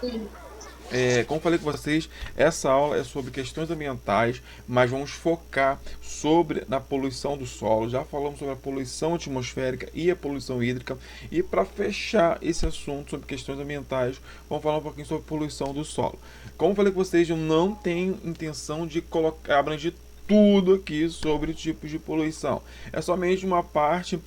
Sim. Como falei com vocês, essa aula é sobre questões ambientais, mas vamos focar na poluição do solo. Já falamos sobre a poluição atmosférica e a poluição hídrica. E para fechar esse assunto sobre questões ambientais, vamos falar um pouquinho sobre poluição do solo. Como falei com vocês, eu não tenho intenção de abranger tudo aqui sobre tipos de poluição. É somente uma parte,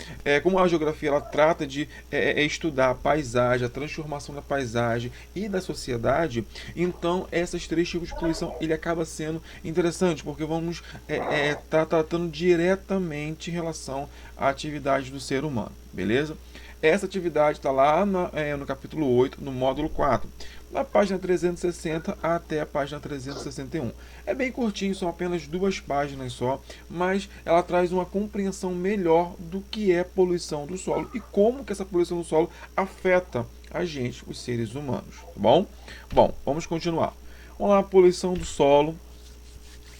como a geografia ela trata de estudar a paisagem, a transformação da paisagem e da sociedade, então esses três tipos de poluição ele acaba sendo interessante, porque vamos estar tratando diretamente em relação à atividade do ser humano, beleza? Essa atividade está lá no capítulo 8 no módulo 4 da página 360 até a página 361. É bem curtinho, são apenas 2 páginas só, mas ela traz uma compreensão melhor do que é poluição do solo e como que essa poluição do solo afeta a gente, os seres humanos, tá bom? Bom, vamos continuar. Vamos lá, poluição do solo.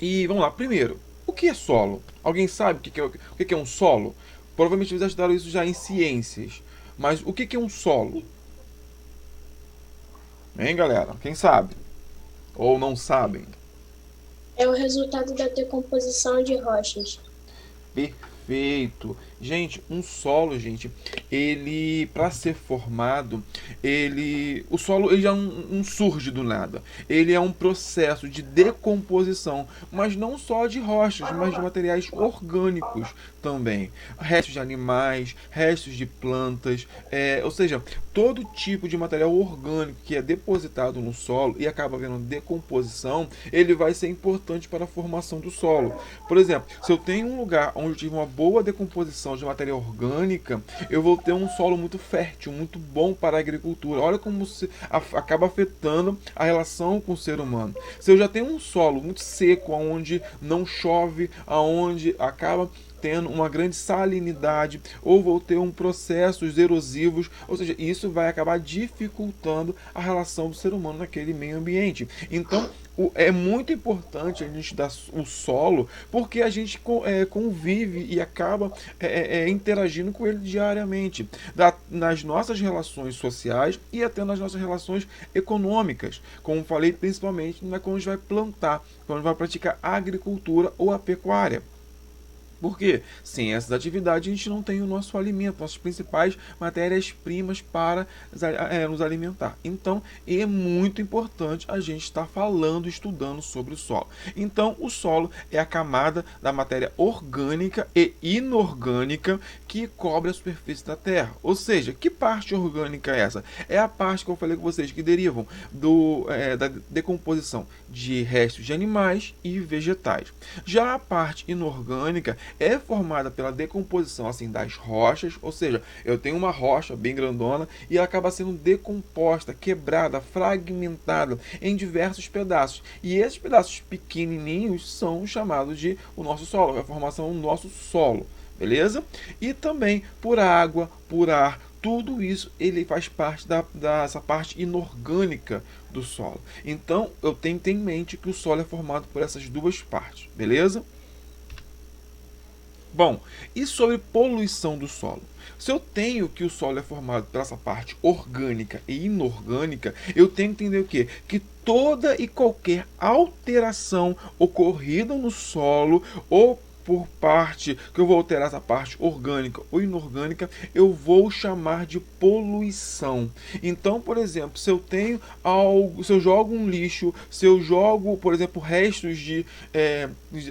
E vamos lá, primeiro, o que é solo? Alguém sabe o que é um solo? Provavelmente vocês estudaram isso já em ciências. Mas o que é um solo? Hein, galera? Quem sabe? Ou não sabem? É o resultado da decomposição de rochas. Perfeito. Gente, um solo, gente, ele para ser formado, o solo ele já não surge do nada. Ele é um processo de decomposição, mas não só de rochas, mas de materiais orgânicos também. Restos de animais, restos de plantas, ou seja, todo tipo de material orgânico que é depositado no solo e acaba havendo decomposição, ele vai ser importante para a formação do solo. Por exemplo, se eu tenho um lugar onde eu tive uma boa decomposição de matéria orgânica, eu vou ter um solo muito fértil, muito bom para a agricultura. Olha como acaba afetando a relação com o ser humano. Se eu já tenho um solo muito seco, onde não chove, aonde acaba tendo uma grande salinidade, ou vou ter um processos erosivos, ou seja, isso vai acabar dificultando a relação do ser humano naquele meio ambiente. Então, é muito importante a gente dar o solo, porque a gente convive e acaba interagindo com ele diariamente, nas nossas relações sociais e até nas nossas relações econômicas, como falei, principalmente quando a gente vai plantar, quando a gente vai praticar a agricultura ou a pecuária. Porque sem essas atividades a gente não tem o nosso alimento, nossas principais matérias-primas para nos alimentar. Então é muito importante a gente estar falando, estudando sobre o solo. Então o solo é a camada da matéria orgânica e inorgânica que cobre a superfície da Terra. Ou seja, que parte orgânica é essa? É a parte que eu falei com vocês que derivam da decomposição de restos de animais e vegetais. Já a parte inorgânica é formada pela decomposição assim das rochas, ou seja, eu tenho uma rocha bem grandona e ela acaba sendo decomposta, quebrada, fragmentada em diversos pedaços. E esses pedaços pequenininhos são chamados de o nosso solo, a formação do nosso solo, beleza? E também por água, por ar, tudo isso ele faz parte dessa parte inorgânica do solo. Então eu tenho que ter em mente que o solo é formado por essas duas partes, beleza? Bom, e sobre poluição do solo? Se eu tenho que o solo é formado por essa parte orgânica e inorgânica, eu tenho que entender o quê? Que toda e qualquer alteração ocorrida no solo ou por parte que eu vou alterar essa parte orgânica ou inorgânica, eu vou chamar de poluição. Então, por exemplo, se eu tenho algo, se eu jogo um lixo, se eu jogo, por exemplo, restos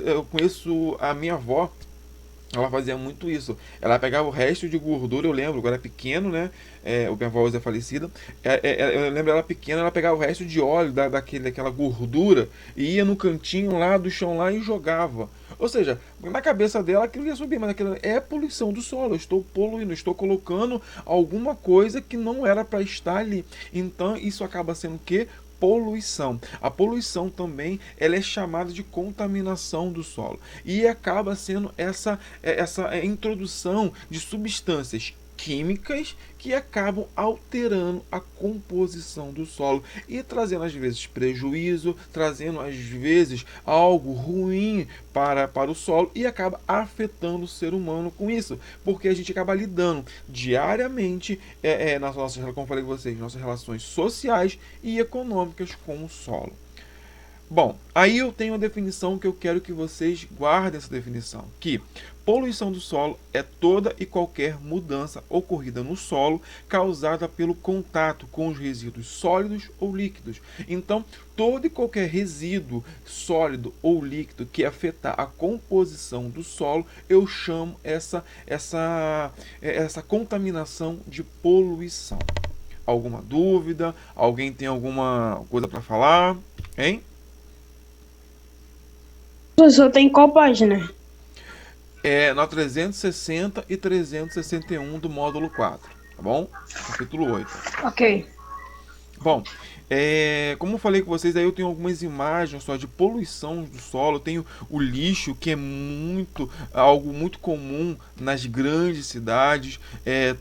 eu conheço a minha avó, ela fazia muito isso. Ela pegava o resto de gordura, eu lembro, quando era pequeno, né? O minha avó é falecida. Eu lembro ela pequena, ela pegava o resto de óleo daquela gordura e ia no cantinho lá do chão lá e jogava. Ou seja, na cabeça dela aquilo ia subir, mas aquilo é poluição do solo. Eu estou poluindo, estou colocando alguma coisa que não era para estar ali. Então isso acaba sendo o quê? Poluição. A poluição também ela é chamada de contaminação do solo e acaba sendo essa introdução de substâncias químicas que acabam alterando a composição do solo e trazendo às vezes prejuízo, trazendo às vezes algo ruim para o solo e acaba afetando o ser humano com isso, porque a gente acaba lidando diariamente nas nossas, como eu falei com vocês, nossas relações sociais e econômicas com o solo. Bom, aí eu tenho uma definição que eu quero que vocês guardem essa definição, que poluição do solo é toda e qualquer mudança ocorrida no solo causada pelo contato com os resíduos sólidos ou líquidos. Então, todo e qualquer resíduo sólido ou líquido que afetar a composição do solo, eu chamo essa contaminação de poluição. Alguma dúvida? Alguém tem alguma coisa para falar? Hein? Professor, tem qual página? Na 360 e 361 do módulo 4, tá bom? Capítulo 8. Ok. Bom, como eu falei com vocês, aí eu tenho algumas imagens só de poluição do solo. Eu tenho o lixo, que é algo muito comum nas grandes cidades,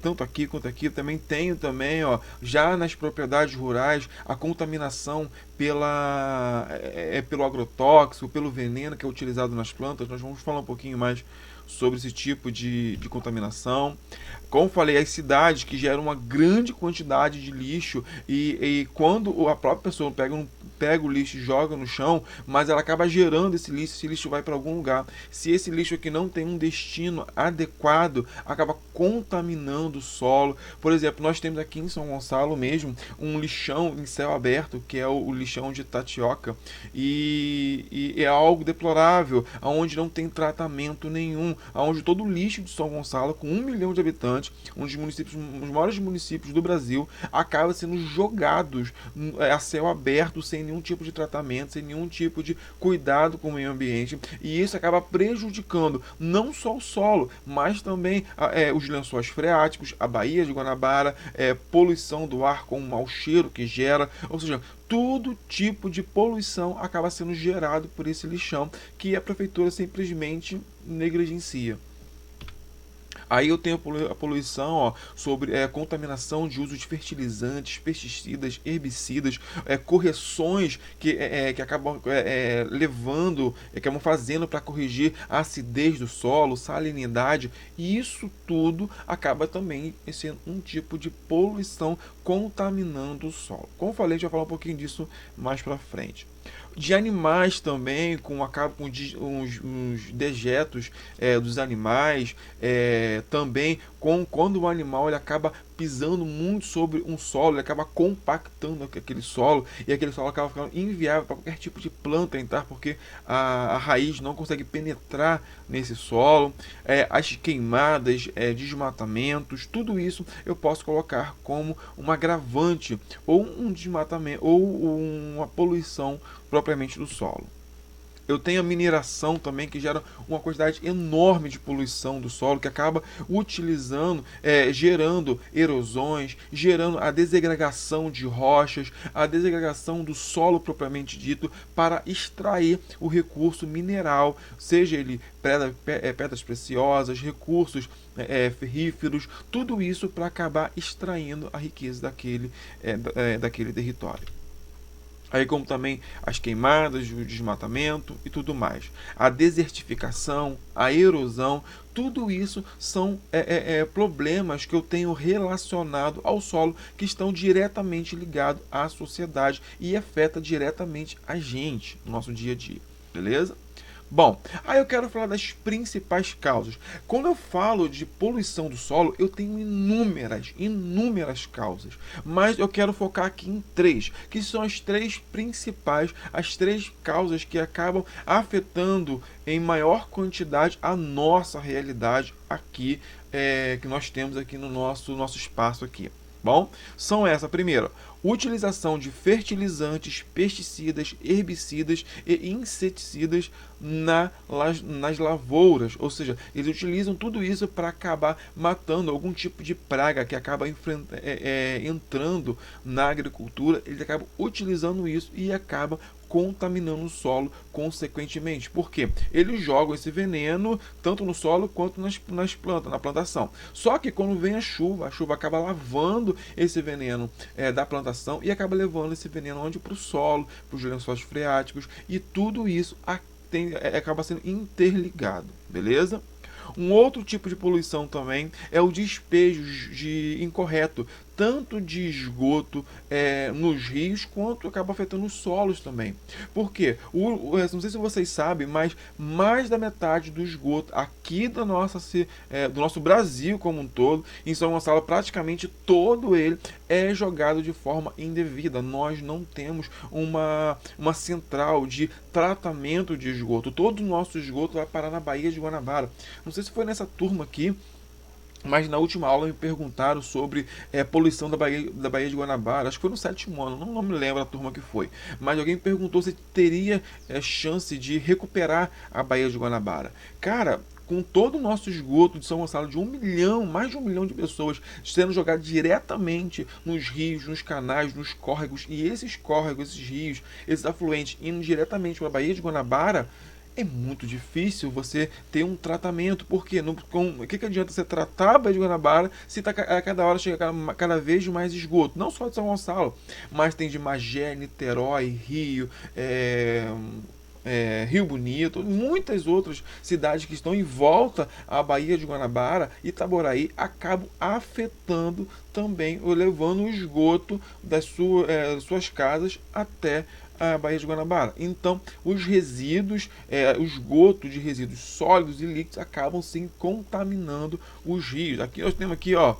tanto aqui quanto aqui. Também tenho também, ó, já nas propriedades rurais, a contaminação pelo agrotóxico, pelo veneno que é utilizado nas plantas. Nós vamos falar um pouquinho mais sobre esse tipo de contaminação. Como falei, as cidades que geram uma grande quantidade de lixo e quando a própria pessoa pega o lixo e joga no chão, mas ela acaba gerando esse lixo vai para algum lugar. Se esse lixo aqui não tem um destino adequado, acaba contaminando o solo. Por exemplo, nós temos aqui em São Gonçalo mesmo um lixão em céu aberto, que é o lixão de Tatioca, e é algo deplorável, onde não tem tratamento nenhum, onde todo o lixo de São Gonçalo, com 1 milhão de habitantes, um dos maiores municípios do Brasil, acaba sendo jogados a céu aberto, sem nenhum tipo de tratamento, sem nenhum tipo de cuidado com o meio ambiente, e isso acaba prejudicando não só o solo, mas também os lençóis freáticos, a Baía de Guanabara, poluição do ar com o mau cheiro que gera, ou seja, todo tipo de poluição acaba sendo gerado por esse lixão que a prefeitura simplesmente negligencia. Aí eu tenho a poluição, ó, sobre contaminação de uso de fertilizantes, pesticidas, herbicidas, correções que acabam levando, que acabam fazendo para corrigir a acidez do solo, salinidade, e isso tudo acaba também sendo um tipo de poluição contaminando o solo. Como eu falei, a gente vai falar um pouquinho disso mais para frente. De animais também, acaba com uns dejetos dos animais, também quando o animal ele acaba pisando muito sobre um solo, ele acaba compactando aquele solo, e aquele solo acaba ficando inviável para qualquer tipo de planta entrar, porque a raiz não consegue penetrar nesse solo. As queimadas, desmatamentos, tudo isso eu posso colocar como um agravante, ou um desmatamento, ou uma poluição propriamente do solo. Eu tenho a mineração também, que gera uma quantidade enorme de poluição do solo, que acaba gerando erosões, gerando a desagregação de rochas, a desagregação do solo propriamente dito, para extrair o recurso mineral, seja ele pedras preciosas, recursos ferríferos, tudo isso para acabar extraindo a riqueza daquele território. Aí como também as queimadas, o desmatamento e tudo mais. A desertificação, a erosão, tudo isso são problemas que eu tenho relacionado ao solo, que estão diretamente ligados à sociedade e afeta diretamente a gente no nosso dia a dia. Beleza? Bom, aí eu quero falar das principais causas. Quando eu falo de poluição do solo, eu tenho inúmeras causas. Mas eu quero focar aqui em três, que são as três principais, as três causas que acabam afetando em maior quantidade a nossa realidade aqui, que nós temos aqui no nosso espaço aqui. Bom, são essa, primeiro, utilização de fertilizantes, pesticidas, herbicidas e inseticidas nas lavouras, ou seja, eles utilizam tudo isso para acabar matando algum tipo de praga que acaba entrando na agricultura. Eles acabam utilizando isso e acabam contaminando o solo consequentemente. Por quê? Eles jogam esse veneno tanto no solo quanto nas plantas, na plantação. Só que quando vem a chuva acaba lavando esse veneno da plantação e acaba levando esse veneno onde? Para o solo, para os lençóis freáticos, e tudo isso acaba sendo interligado, beleza? Um outro tipo de poluição também é o despejo incorreto, tanto de esgoto nos rios, quanto acaba afetando os solos também. Por quê? Não sei se vocês sabem, mas mais da metade do esgoto aqui do nosso Brasil como um todo, em São Gonçalo, praticamente todo ele é jogado de forma indevida. Nós não temos uma central de tratamento de esgoto. Todo o nosso esgoto vai parar na Baía de Guanabara. Não sei se foi nessa turma aqui, mas na última aula me perguntaram sobre poluição da Baía de Guanabara. Acho que foi no 7º ano, não me lembro a turma que foi. Mas alguém me perguntou se teria chance de recuperar a Baía de Guanabara. Cara, com todo o nosso esgoto de São Gonçalo, de 1 milhão, mais de 1 milhão de pessoas sendo jogadas diretamente nos rios, nos canais, nos córregos, e esses córregos, esses rios, esses afluentes indo diretamente para a Baía de Guanabara, é muito difícil você ter um tratamento, porque o que adianta você tratar a Baía de Guanabara se a cada hora chega cada vez mais esgoto, não só de São Gonçalo, mas tem de Magé, Niterói, Rio, Rio Bonito, muitas outras cidades que estão em volta à Baía de Guanabara e Itaboraí acabam afetando também, ou levando o esgoto das suas casas até a Baía de Guanabara. Então, os resíduos, o esgoto de resíduos sólidos e líquidos acabam sim contaminando os rios. Aqui nós temos aqui, eu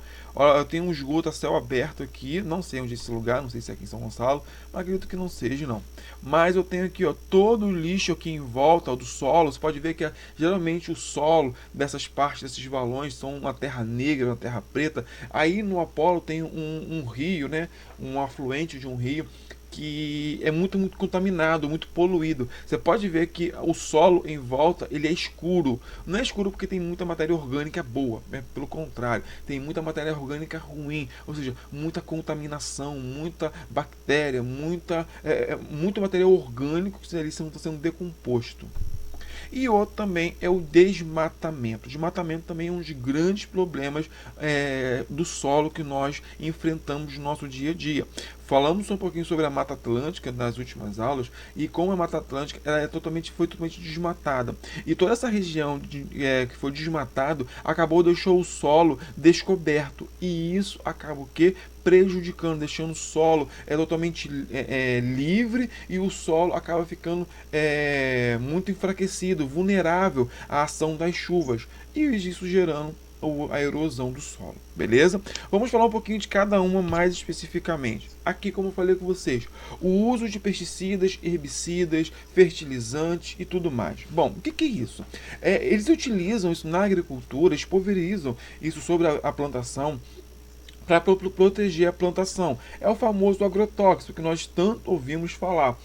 tenho um esgoto a céu aberto aqui, não sei onde é esse lugar, não sei se é aqui em São Gonçalo, mas acredito que não seja, não. Mas eu tenho aqui, todo o lixo aqui em volta do solo. Você pode ver que geralmente o solo dessas partes, desses valões, são uma terra negra, uma terra preta. Aí no Apolo tem um rio, né, um afluente de um rio, que é muito contaminado, muito poluído. Você pode ver que o solo em volta ele é escuro. Não é escuro porque tem muita matéria orgânica boa, né? Pelo contrário, tem muita matéria orgânica ruim, ou seja, muita contaminação, muita bactéria, muito material orgânico que está sendo decomposto. E outro também é o desmatamento. O desmatamento também é um dos grandes problemas do solo que nós enfrentamos no nosso dia a dia. Falamos um pouquinho sobre a Mata Atlântica nas últimas aulas e como a Mata Atlântica foi totalmente desmatada. E toda essa região que foi desmatado deixou o solo descoberto. E isso acaba o quê? Prejudicando, deixando o solo totalmente livre, e o solo acaba ficando muito enfraquecido, vulnerável à ação das chuvas, e isso gerando a erosão do solo, beleza? Vamos falar um pouquinho de cada uma mais especificamente. Aqui, como eu falei com vocês, o uso de pesticidas, herbicidas, fertilizantes e tudo mais. Bom, o que é isso? Eles utilizam isso na agricultura, eles pulverizam isso sobre a plantação para proteger a plantação. É o famoso agrotóxico que nós tanto ouvimos falar.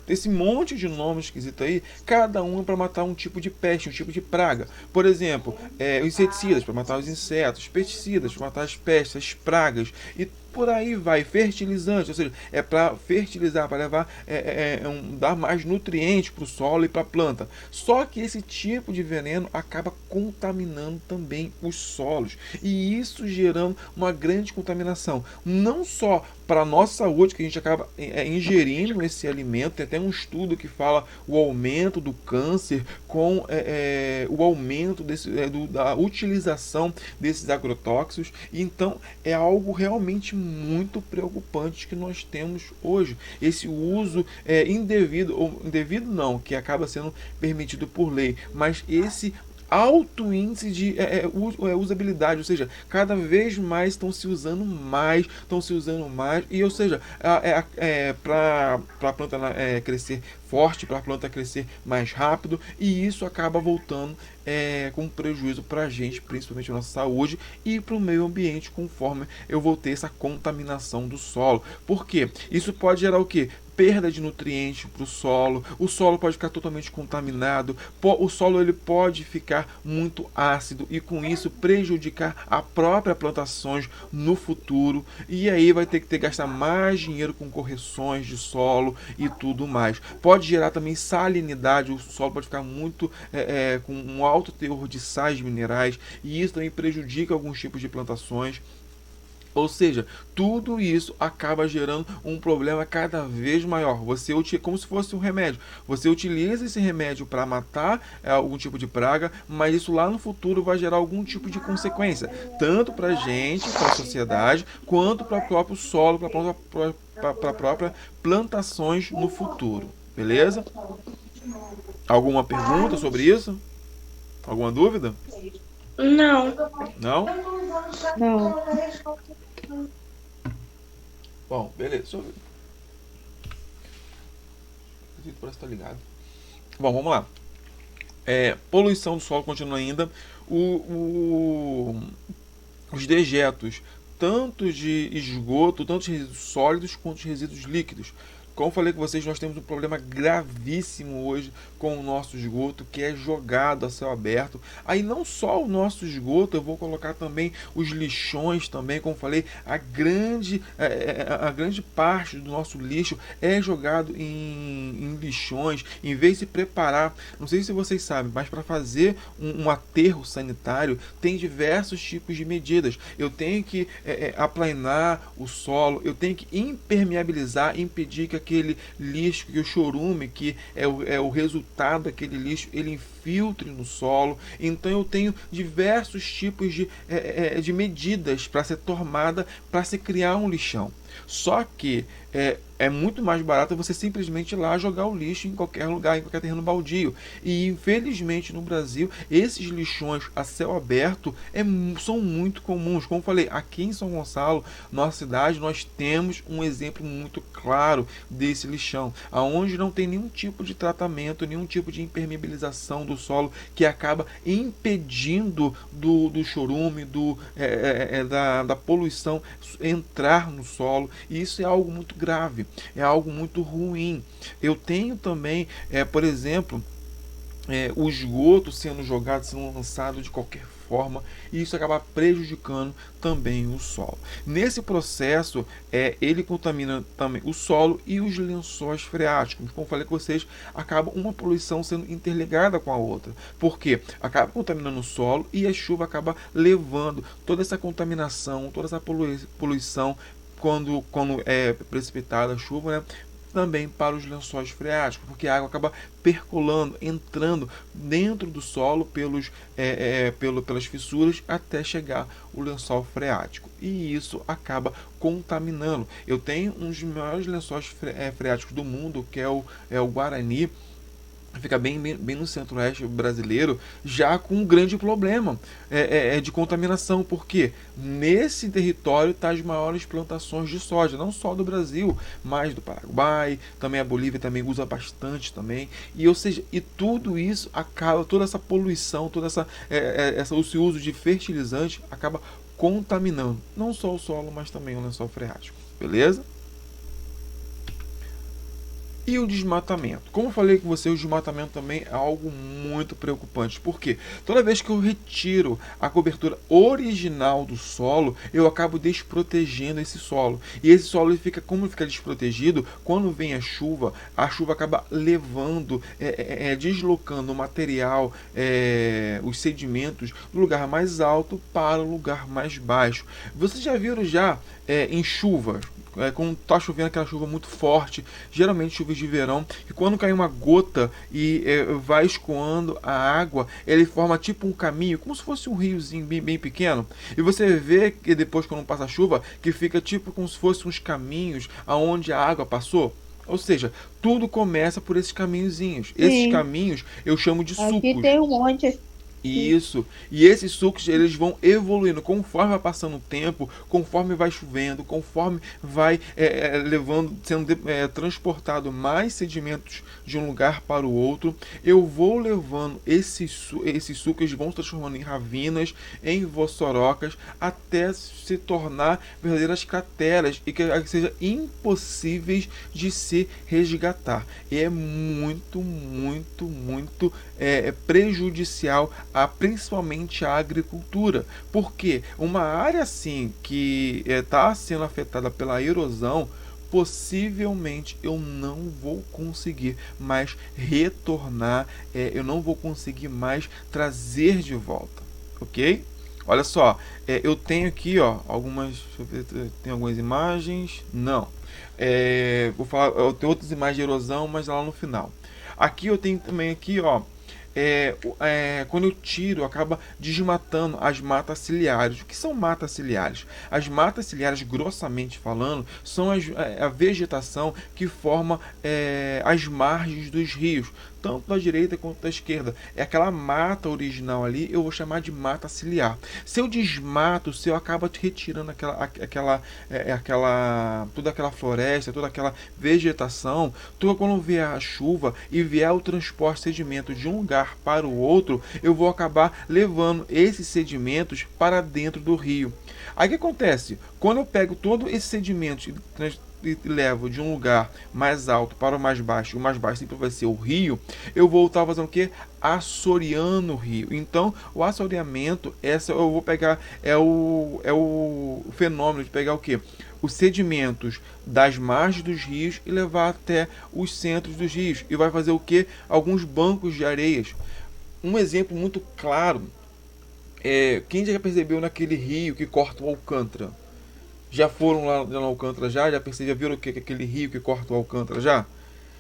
Esse monte de nomes esquisitos aí, cada um é para matar um tipo de peste, um tipo de praga. Por exemplo, inseticidas para matar os insetos, pesticidas para matar as pestes, as pragas, e por aí vai. Fertilizante, ou seja, é para fertilizar, para levar, dar mais nutrientes para o solo e para a planta. Só que esse tipo de veneno acaba contaminando também os solos, e isso gerando uma grande contaminação, não só para a nossa saúde, que a gente acaba ingerindo esse alimento. Tem até um estudo que fala o aumento do câncer com o aumento da utilização desses agrotóxicos. Então é algo realmente muito preocupante que nós temos hoje, esse uso indevido, ou indevido não, que acaba sendo permitido por lei, mas esse alto índice de usabilidade, ou seja, cada vez mais estão se usando mais, e ou seja, para a planta crescer forte, para a planta crescer mais rápido, e isso acaba voltando com prejuízo para a gente, principalmente a nossa saúde e para o meio ambiente, conforme eu vou ter essa contaminação do solo. Por quê? Isso pode gerar o quê? perda de nutrientes para o solo pode ficar totalmente contaminado, o solo ele pode ficar muito ácido e com isso prejudicar a própria plantações no futuro, e aí vai ter que gastar mais dinheiro com correções de solo e tudo mais. Pode gerar também salinidade, o solo pode ficar muito com um alto teor de sais minerais, e isso também prejudica alguns tipos de plantações. Ou seja, tudo isso acaba gerando um problema cada vez maior. Como se fosse um remédio. Você utiliza esse remédio para matar algum tipo de praga, mas isso lá no futuro vai gerar algum tipo de consequência, tanto para a gente, para a sociedade, quanto para o próprio solo, para a própria plantações no futuro. Beleza? Alguma pergunta sobre isso? Alguma dúvida? Não. Não? Não. Bom, beleza. Deixa eu ver. Parece que tá ligado. Bom, vamos lá. Poluição do solo continua ainda. Os dejetos, tanto de esgoto, tanto de resíduos sólidos quanto de resíduos líquidos. Como eu falei com vocês, nós temos um problema gravíssimo hoje com o nosso esgoto, que é jogado a céu aberto. Aí não só o nosso esgoto, eu vou colocar também os lixões também, como eu falei, a grande parte do nosso lixo é jogado em lixões, em vez de se preparar. Não sei se vocês sabem, mas para fazer um aterro sanitário tem diversos tipos de medidas. Eu tenho que aplanar o solo, eu tenho que impermeabilizar, impedir que aquele lixo, que o chorume, que é o resultado daquele lixo, ele infiltre no solo. Então eu tenho diversos tipos de medidas para ser tomada para se criar um lixão. Só que é muito mais barato você simplesmente ir lá jogar o lixo em qualquer lugar, em qualquer terreno baldio. E infelizmente no Brasil, esses lixões a céu aberto são muito comuns. Como eu falei, aqui em São Gonçalo, nossa cidade, nós temos um exemplo muito claro desse lixão, aonde não tem nenhum tipo de tratamento, nenhum tipo de impermeabilização do solo, que acaba impedindo do chorume, da poluição entrar no solo. E isso é algo muito grave, é algo muito ruim. Eu tenho também, por exemplo, o esgoto sendo jogado, sendo lançado de qualquer forma, e isso acaba prejudicando também o solo. Nesse processo, ele contamina também o solo e os lençóis freáticos. Como falei com vocês, acaba uma poluição sendo interligada com a outra. Por quê? Acaba contaminando o solo e a chuva acaba levando toda essa contaminação, toda essa poluição quando é precipitada a chuva, né, também para os lençóis freáticos, porque a água acaba percolando, entrando dentro do solo pelas fissuras até chegar o lençol freático, e isso acaba contaminando. Eu tenho um dos maiores lençóis freáticos do mundo, que é o Guarani, fica bem no centro-oeste brasileiro, já com um grande problema de contaminação, porque nesse território está as maiores plantações de soja, não só do Brasil, mas do Paraguai, também a Bolívia também usa bastante também, e tudo isso acaba, toda essa poluição, toda esse uso de fertilizante acaba contaminando não só o solo, mas também o lençol freático, beleza? E o desmatamento? Como eu falei com você, o desmatamento também é algo muito preocupante. Por quê? Toda vez que eu retiro a cobertura original do solo, eu acabo desprotegendo esse solo. E esse solo, como ele fica desprotegido, quando vem a chuva acaba levando, deslocando o material, os sedimentos, do lugar mais alto para o lugar mais baixo. Vocês já viram em chuvas? Quando está chovendo aquela chuva muito forte, geralmente chuvas de verão, e quando cai uma gota e vai escoando a água, ele forma tipo um caminho, como se fosse um riozinho bem pequeno, e você vê que depois, quando passa a chuva, que fica tipo como se fossem uns caminhos aonde a água passou. Ou seja, tudo começa por esses caminhozinhos. Esses caminhos eu chamo de sucos. Aqui tem um monte. Isso. E esses sucos eles vão evoluindo conforme vai passando o tempo, conforme vai chovendo, conforme vai levando, sendo transportado mais sedimentos de um lugar para o outro. Eu vou levando esses sucos, eles vão se transformando em ravinas, em vossorocas, até se tornar verdadeiras crateras e que sejam impossíveis de se resgatar. E é muito, muito, muito prejudicial principalmente a agricultura, porque uma área assim que está sendo afetada pela erosão, possivelmente eu não vou conseguir mais retornar, eu não vou conseguir mais trazer de volta, ok? Olha só, eu tenho aqui, ó, algumas, deixa eu ver, tem algumas imagens, não, vou falar, eu tenho outras imagens de erosão, mas lá no final. Aqui eu tenho também aqui, ó, quando eu tiro, acaba desmatando as matas ciliares. O que são matas ciliares? As matas ciliares, grossamente falando, são a vegetação que forma as margens dos rios, tanto da direita quanto da esquerda. É aquela mata original ali, eu vou chamar de mata ciliar. Se eu desmato, se eu acabo retirando toda aquela floresta, toda aquela vegetação, quando vier a chuva e vier o transporte de sedimento de um lugar para o outro, eu vou acabar levando esses sedimentos para dentro do rio. Aí o que acontece? Quando eu pego todos esses sedimentos e levo de um lugar mais alto para o mais mais baixo sempre vai ser o rio, eu vou estar fazendo o que? Assoreando o rio. Então, o assoreamento, eu vou pegar, o fenômeno de pegar o que? Os sedimentos das margens dos rios e levar até os centros dos rios. E vai fazer o que? Alguns bancos de areias. Um exemplo muito claro quem já percebeu naquele rio que corta o Alcântara? Já foram lá no Alcântara já perceberam, viram que aquele rio que corta o Alcântara já?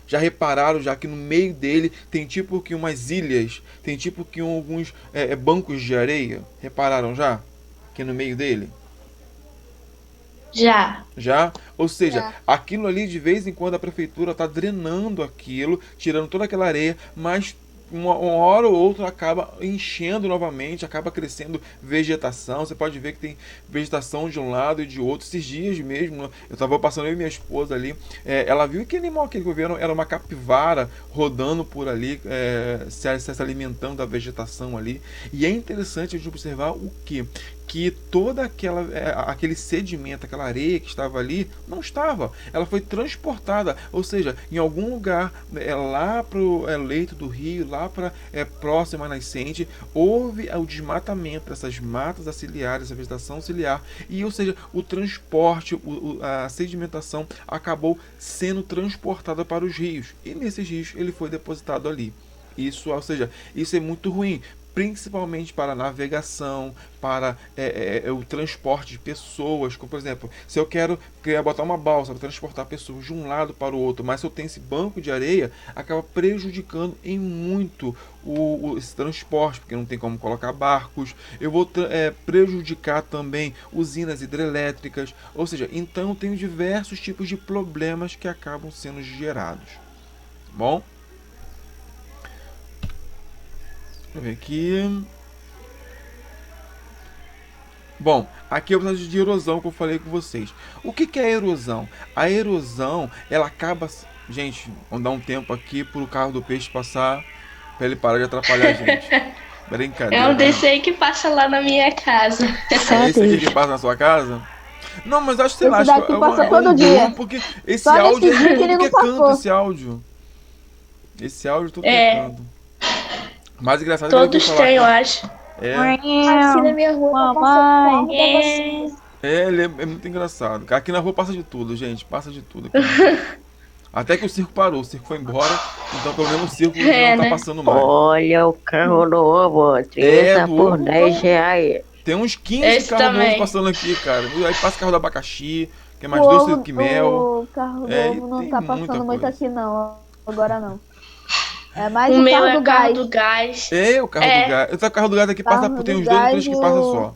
Já repararam já que no meio dele tem tipo que umas ilhas, tem tipo que alguns bancos de areia? Repararam já? Que no meio dele? Já. Já? Ou seja, Já. aquilo ali de vez em quando a prefeitura está drenando aquilo, tirando toda aquela areia, mas uma hora ou outra acaba enchendo novamente, acaba crescendo vegetação. Você pode ver que tem vegetação de um lado e de outro. Esses dias mesmo, eu estava passando, eu e minha esposa ali, ela viu que animal que governo era uma capivara rodando por ali, se alimentando da vegetação ali. E é interessante a gente observar o que toda aquele sedimento, aquela areia que estava ali, não estava. Ela foi transportada, ou seja, em algum lugar lá para o leito do rio, lá para próximo à nascente, houve o desmatamento dessas matas ciliares, essa vegetação ciliar, e ou seja, o transporte, a sedimentação acabou sendo transportada para os rios, e nesses rios ele foi depositado ali. Isso, ou seja, isso é muito ruim, principalmente para a navegação, para o transporte de pessoas, como por exemplo, se eu quero botar uma balsa para transportar pessoas de um lado para o outro, mas se eu tenho esse banco de areia, acaba prejudicando em muito esse transporte, porque não tem como colocar barcos, eu vou prejudicar também usinas hidrelétricas, ou seja, então eu tenho diversos tipos de problemas que acabam sendo gerados. Bom? Deixa eu ver aqui. Bom, aqui eu preciso de erosão que eu falei com vocês. O que é erosão? A erosão, ela acaba... Gente, vamos dar um tempo aqui pro carro do peixe passar, para ele parar de atrapalhar a gente. Brincadeira. É um desse aí que passa lá na minha casa. É esse aqui que passa na sua casa? Não, mas acho que sei lá, Esse acho que daqui passa todo um dia. grupo, porque esse Só áudio nesse dia que ele tudo que não é canto, passou. esse áudio. Esse áudio tudo que é canto. Mais engraçado é que ele Todos veio falar têm, eu aqui. acho. Aqui na minha rua tá passando carro da vacina. Ele é muito engraçado. Aqui na rua passa de tudo, gente. Passa de tudo aqui. Até que o circo parou. O circo foi embora. Então pelo menos o circo não tá passando mais. Olha o carro novo, 30 por 10 reais. Tem uns 15 Esse carros novos também. passando aqui, cara. Aí passa carro do abacaxi, que é mais O doce ovo, do que mel. o carro e novo não tem tá muita passando muito coisa. aqui não, agora não. É mais O o meu carro é do carro gás. do gás. O carro do gás. O carro do gás aqui passa, Carro tem do uns 2 ou 3 gás que e passa o- só.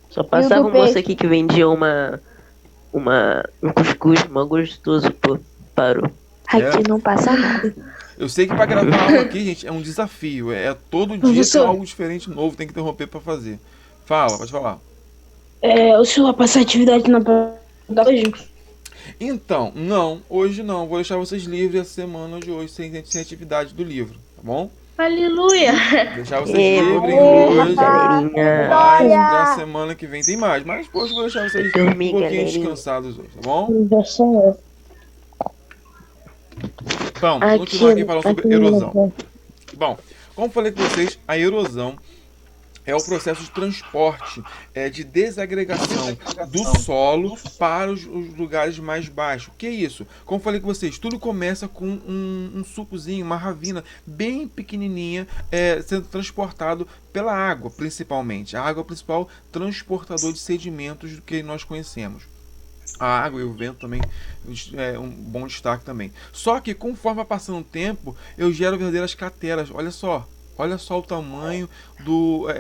Só passava do um moço peixe? aqui que vendia um cuscuz mó gostoso, pô. Parou. Aqui não passa nada. Eu sei que para gravar aula aqui, gente, é um desafio. É todo dia tem Professor. algo diferente, novo, tem que interromper para fazer. Fala, pode falar. O senhor vai passar atividade na prova hoje? Então, não, hoje não. Vou deixar vocês livres essa semana de hoje, sem atividade do livro, tá bom? Aleluia! Deixar vocês Bom livres dia, hoje, galerinha. mas na semana que vem tem mais. Mas hoje eu vou deixar vocês um Dormir, pouquinho galerinha. descansados hoje, tá bom? Professor, Então, vamos continuar aqui falando sobre erosão. Bom, como falei com vocês, a erosão é o processo de transporte, de desagregação do solo para os lugares mais baixos. O que é isso? Como falei com vocês, tudo começa com um sucozinho, uma ravina bem pequenininha, sendo transportado pela água, principalmente. A água é o principal transportador de sedimentos do que nós conhecemos. A água e o vento também é um bom destaque também. Só que conforme vai passando o tempo, eu gero verdadeiras crateras. Olha só o tamanho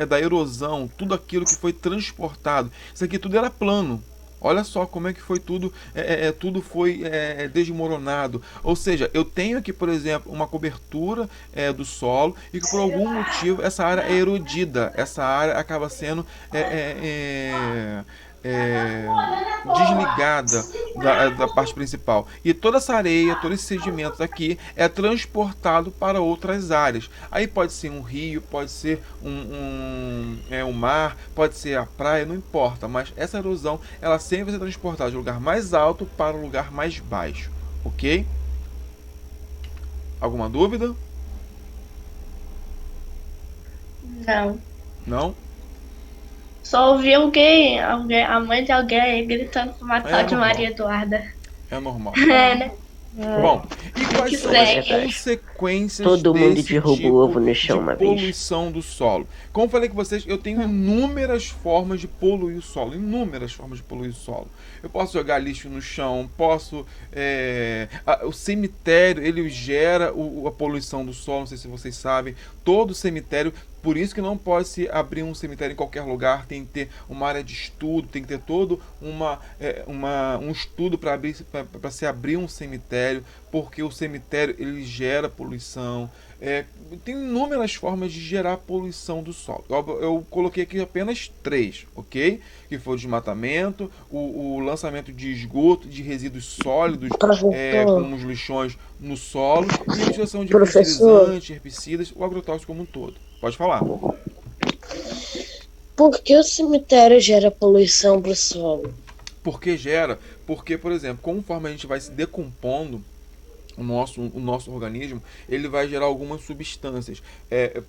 da erosão, tudo aquilo que foi transportado. Isso aqui tudo era plano. Olha só como é que foi tudo, tudo foi desmoronado. Ou seja, eu tenho aqui, por exemplo, uma cobertura do solo e que por algum motivo essa área é erodida. Essa área acaba sendo desligada da parte principal. E toda essa areia, todos esses sedimentos aqui é transportado para outras áreas. Aí pode ser um rio, pode ser um mar, pode ser a praia, não importa. Mas essa erosão, ela sempre vai ser transportada de um lugar mais alto para um lugar mais baixo. Ok? Alguma dúvida? não. Não? Só ouvi alguém, a mãe de alguém aí gritando pra matar de normal. Maria Eduarda. É normal. Né? Bom, e quais Que são as segue. consequências Todo mundo desse derruba o tipo ovo no chão de uma vez. poluição do solo? Como falei com vocês, eu tenho inúmeras formas de poluir o solo. Inúmeras formas de poluir o solo. Eu posso jogar lixo no chão, posso... o cemitério, ele gera a poluição do solo, não sei se vocês sabem. Todo cemitério... Por isso que não pode se abrir um cemitério em qualquer lugar, tem que ter uma área de estudo, tem que ter todo um estudo para se abrir um cemitério, porque o cemitério ele gera poluição. Tem inúmeras formas de gerar poluição do solo. Eu coloquei aqui apenas 3, ok? Que foi o desmatamento, o lançamento de esgoto, de resíduos sólidos, como os lixões no solo, e a utilização de fertilizantes, herbicidas, o agrotóxico como um todo. Pode falar. Por que o cemitério gera poluição para o solo? Por que gera? Porque, por exemplo, conforme a gente vai se decompondo, o nosso organismo, ele vai gerar algumas substâncias.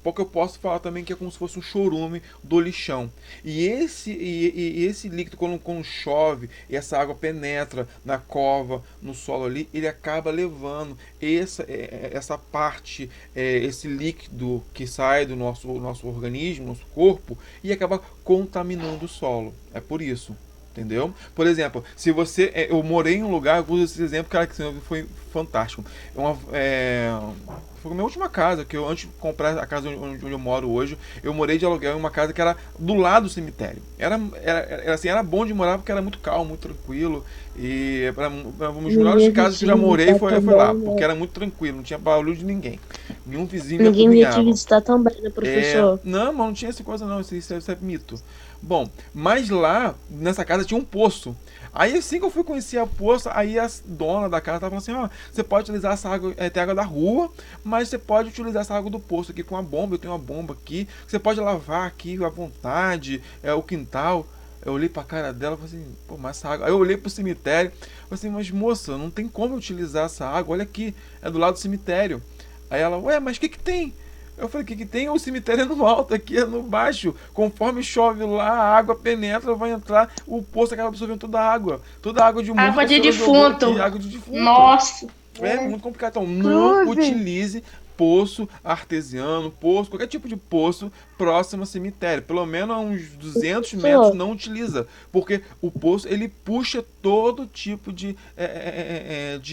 Porque eu posso falar também que é como se fosse um chorume do lixão. E esse líquido, quando chove, e essa água penetra na cova, no solo ali, ele acaba levando essa parte, esse líquido que sai do nosso organismo, nosso corpo, e acaba contaminando o solo. É por isso. Entendeu? Por exemplo, se você... eu morei em um lugar, eu vou usar esse exemplo, cara, que foi fantástico. Foi a minha última casa, que eu, antes de comprar a casa onde eu moro hoje, eu morei de aluguel em uma casa que era do lado do cemitério. Era bom de morar porque era muito calmo, muito tranquilo. E uma das melhores casas que eu já morei foi lá, porque era muito tranquilo, não tinha barulho de ninguém. Nenhum vizinho me Ninguém veio te apurrinhava. visitar também, né, professor? Não, mas não tinha essa coisa não, isso é mito. Bom, mas lá, nessa casa tinha um poço. Aí assim que eu fui conhecer a poço, aí a dona da casa tava falando assim, você pode utilizar essa água, tem água da rua, mas você pode utilizar essa água do poço aqui com a bomba, eu tenho uma bomba aqui, você pode lavar aqui à vontade, o quintal. Eu olhei pra cara dela e falei assim, pô, mas essa água... Aí eu olhei pro cemitério e falei assim, mas moça, não tem como eu utilizar essa água, olha aqui, é do lado do cemitério. Aí ela, ué, mas o que tem? Eu falei, o que tem? O cemitério é no alto, aqui é no baixo. Conforme chove lá, a água penetra, vai entrar, o poço acaba absorvendo toda a água. Toda a água de mundo. Água de defunto. Água de defunto. Nossa. É muito complicado. Então, não utilize poço artesiano, qualquer tipo de poço próximo ao cemitério. Pelo menos a uns 200 metros não utiliza. Porque o poço, ele puxa todo tipo de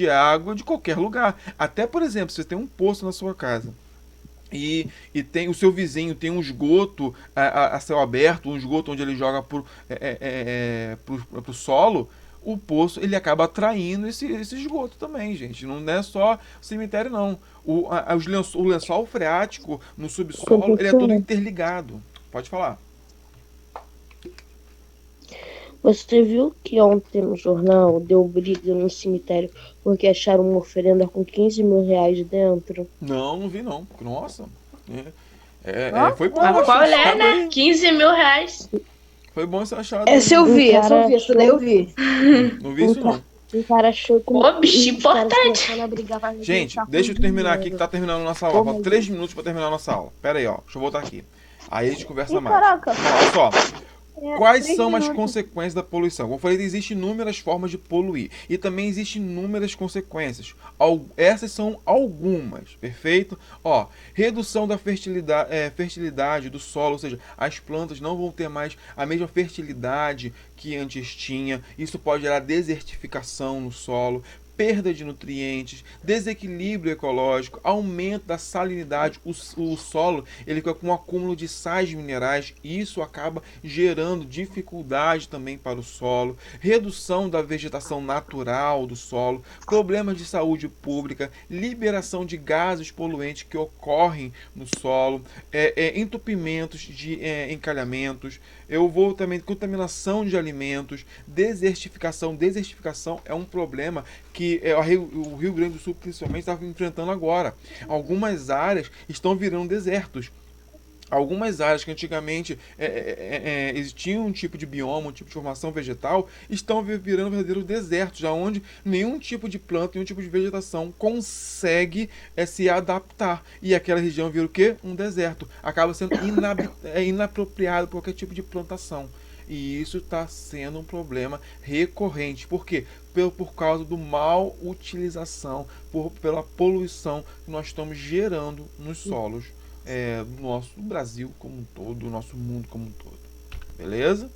água de qualquer lugar. Até, por exemplo, se você tem um poço na sua casa, e tem o seu vizinho tem um esgoto a céu aberto, um esgoto onde ele joga pro solo, o poço ele acaba atraindo esse esgoto também, gente. Não é só cemitério, não. O lençol freático no subsolo, ele é todo interligado. Pode falar. Você viu que ontem no jornal deu briga no cemitério porque acharam uma oferenda com 15 mil reais dentro? Não vi não. Nossa. Foi bom Mas qual esse é, achado né? aí. 15 mil reais. Foi bom esse achado. Essa eu vi, essa daí eu vi. Não vi isso não. O cara achou que Ô, bicho os caras importante. começaram a brigar pra Gente, juntar deixa eu com terminar aqui que dinheiro. tá terminando a nossa aula. Falta 3 minutos pra terminar a nossa aula. Pera aí, ó. Deixa eu voltar aqui. Aí a gente conversa mais. Caraca. Olha só. Quais 3 são as minutos. consequências da poluição? Como eu falei, existem inúmeras formas de poluir. E também existem inúmeras consequências. Essas são algumas, perfeito? Ó, redução da fertilidade do solo, ou seja, as plantas não vão ter mais a mesma fertilidade que antes tinha. Isso pode gerar desertificação no solo, perda de nutrientes, desequilíbrio ecológico, aumento da salinidade. O solo ele fica com um acúmulo de sais minerais e isso acaba gerando dificuldade também para o solo, redução da vegetação natural do solo, problemas de saúde pública, liberação de gases poluentes que ocorrem no solo, entupimentos de encalhamentos. Eu vou também contaminação de alimentos, desertificação. Desertificação é um problema que o Rio Grande do Sul principalmente está enfrentando agora. Algumas áreas estão virando desertos. Algumas áreas que antigamente existiam um tipo de bioma, um tipo de formação vegetal, estão virando verdadeiros desertos, onde nenhum tipo de planta, nenhum tipo de vegetação consegue se adaptar. E aquela região vira o quê? Um deserto. Acaba sendo inapropriado por qualquer tipo de plantação. E isso está sendo um problema recorrente. Por quê? Por causa do mal utilização, pela poluição que nós estamos gerando nos solos do nosso Brasil como um todo, do nosso mundo como um todo. Beleza?